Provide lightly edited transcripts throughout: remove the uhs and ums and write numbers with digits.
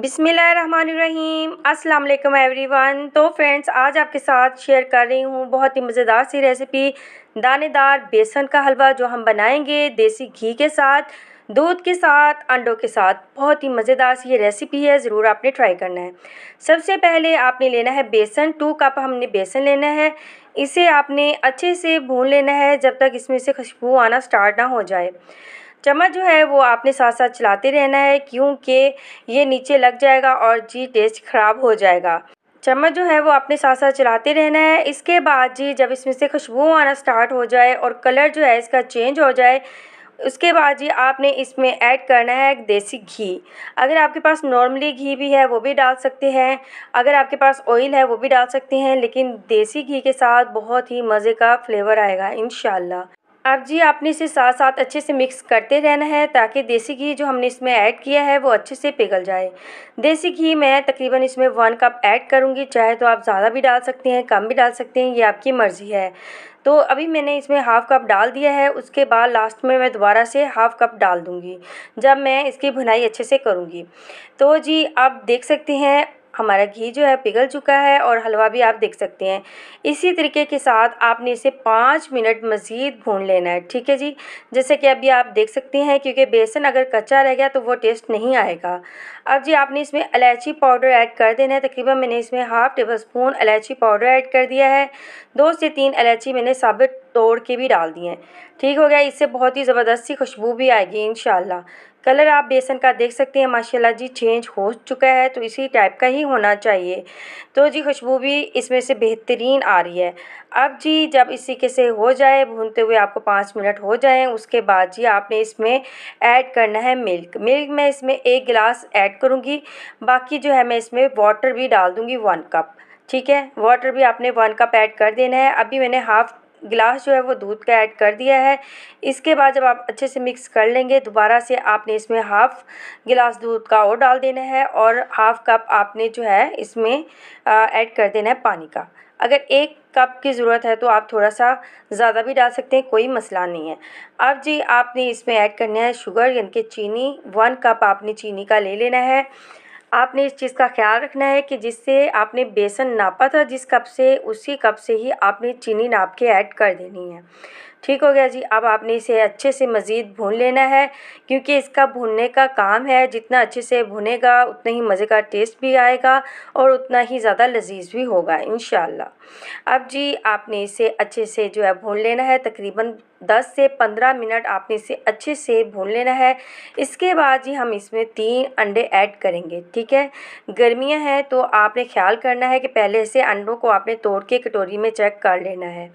बिस्मिल्लाहिर्रहमानिर्रहीम। अस्सलाम वालेकुम एवरीवन। तो फ्रेंड्स, आज आपके साथ शेयर कर रही हूँ बहुत ही मज़ेदार सी रेसिपी, दानेदार बेसन का हलवा, जो हम बनाएंगे देसी घी के साथ, दूध के साथ, अंडों के साथ। बहुत ही मज़ेदार सी ये रेसिपी है, ज़रूर आपने ट्राई करना है। सबसे पहले आपने लेना है बेसन, 2 कप हमने बेसन लेना है। इसे आपने अच्छे से भून लेना है जब तक इसमें से खुशबू आना स्टार्ट ना हो जाए। चम्मच जो है वो आपने साथ साथ चलाते रहना है, क्योंकि ये नीचे लग जाएगा और जी टेस्ट ख़राब हो जाएगा। चम्मच जो है वो आपने साथ साथ चलाते रहना है। इसके बाद जी जब इसमें से खुशबू आना स्टार्ट हो जाए और कलर जो है इसका चेंज हो जाए, उसके बाद जी आपने इसमें ऐड करना है देसी घी। अगर आपके पास नॉर्मली घी भी है वो भी डाल सकते हैं, अगर आपके पास ऑयल है वो भी डाल सकते हैं, लेकिन देसी घी के साथ बहुत ही मज़े का फ्लेवर आएगा इंशाल्लाह। अब जी आपने इसे साथ साथ अच्छे से मिक्स करते रहना है, ताकि देसी घी जो हमने इसमें ऐड किया है वो अच्छे से पिघल जाए। देसी घी मैं तकरीबन इसमें 1 कप ऐड करूँगी, चाहे तो आप ज़्यादा भी डाल सकते हैं, कम भी डाल सकते हैं, ये आपकी मर्ज़ी है। तो अभी मैंने इसमें हाफ़ कप डाल दिया है, उसके बाद लास्ट में मैं दोबारा से हाफ़ कप डाल दूँगी जब मैं इसकी भुनाई अच्छे से करूँगी। तो जी आप देख सकते हैं हमारा घी जो है पिघल चुका है और हलवा भी आप देख सकते हैं। इसी तरीके के साथ आपने इसे 5 मिनट मज़ीद भून लेना है, ठीक है जी। जैसे कि अभी आप देख सकते हैं, क्योंकि बेसन अगर कच्चा रह गया तो वो टेस्ट नहीं आएगा। अब जी आपने इसमें इलायची पाउडर ऐड कर देना है। तकरीबन मैंने इसमें हाफ़ टेबल स्पून इलायची पाउडर ऐड कर दिया है। 2 से 3 इलायची मैंने साबित तोड़ के भी डाल दी हैं। ठीक हो गया, इससे बहुत ही ज़बरदस्त सी खुशबू भी आएगी इंशाल्लाह। कलर आप बेसन का देख सकते हैं माशाल्लाह जी चेंज हो चुका है, तो इसी टाइप का ही होना चाहिए। तो जी खुशबू भी इसमें से बेहतरीन आ रही है। अब जी जब इस तरीके से हो जाए, भूनते हुए आपको 5 मिनट हो जाएं, उसके बाद जी आपने इसमें ऐड करना है मिल्क। मैं इसमें 1 गिलास ऐड करूँगी, बाकी जो है मैं इसमें वाटर भी डाल दूँगी 1 कप। ठीक है, वाटर भी आपने 1 कप ऐड कर देना है। अभी मैंने हाफ़ गिलास जो है वो दूध का ऐड कर दिया है। इसके बाद जब आप अच्छे से मिक्स कर लेंगे, दोबारा से आपने इसमें हाफ़ गिलास दूध का और डाल देना है, और हाफ़ कप आपने जो है इसमें ऐड कर देना है पानी का। अगर 1 कप की ज़रूरत है तो आप थोड़ा सा ज़्यादा भी डाल सकते हैं, कोई मसला नहीं है। अब जी आपने इसमें ऐड करना है शुगर, यानी कि चीनी। 1 कप आपने चीनी का ले लेना है। आपने इस चीज़ का ख्याल रखना है कि जिससे आपने बेसन नापा था जिस कप से, उसी कप से ही आपने चीनी नाप के ऐड कर देनी है। ठीक हो गया जी। अब आपने इसे अच्छे से मज़ीद भून लेना है, क्योंकि इसका भूनने का काम है। जितना अच्छे से भुनेगा उतना ही मज़े का टेस्ट भी आएगा और उतना ही ज़्यादा लजीज भी होगा इंशाल्लाह। अब जी आपने इसे अच्छे से जो है भून लेना है, तकरीबन 10 से 15 मिनट आपने इसे अच्छे से भून लेना है। इसके बाद जी हम इसमें 3 अंडे ऐड करेंगे, ठीक है। गर्मियाँ हैं तो आपने ख्याल करना है कि पहले से अंडों को आपने तोड़ के कटोरी में चेक कर लेना है।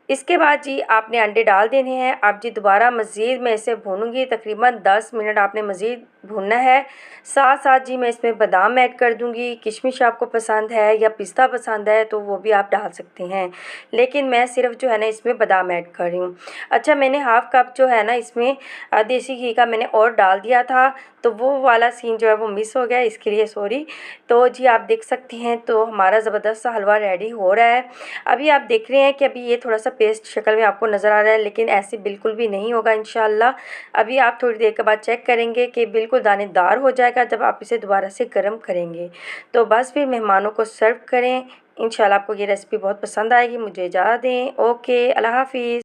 इसके बाद जी आपने अंडे डाल देने हैं। अब जी दोबारा मज़ीद मैं इसे भूनूंगी, तकरीबन 10 मिनट आपने मज़ीद भूनना है। साथ साथ जी मैं इसमें बादाम ऐड कर दूंगी। किशमिश आपको पसंद है या पिस्ता पसंद है तो वो भी आप डाल सकते हैं, लेकिन मैं सिर्फ जो है ना इसमें बादाम ऐड कर रही हूँ। अच्छा, मैंने हाफ़ कप जो है ना इसमें देसी घी का मैंने और डाल दिया था, तो वो वाला सीन जो है वो मिस हो गया, इसके लिए सॉरी। तो जी आप देख सकते हैं, तो हमारा ज़बरदस्त सा हलवा रेडी हो रहा है। अभी आप देख रहे हैं कि अभी ये थोड़ा सा पेस्ट शक्ल में आपको नज़र आ रहा है, लेकिन ऐसे बिल्कुल भी नहीं होगा इंशाल्लाह। अभी आप थोड़ी देर के बाद चेक करेंगे कि बिल्कुल दानेदार हो जाएगा जब आप इसे दोबारा से गर्म करेंगे। तो बस फिर मेहमानों को सर्व करें। इंशाल्लाह आपको ये रेसिपी बहुत पसंद आएगी। मुझे इजाज़त दें। ओके, अल्लाह हाफ़िज़।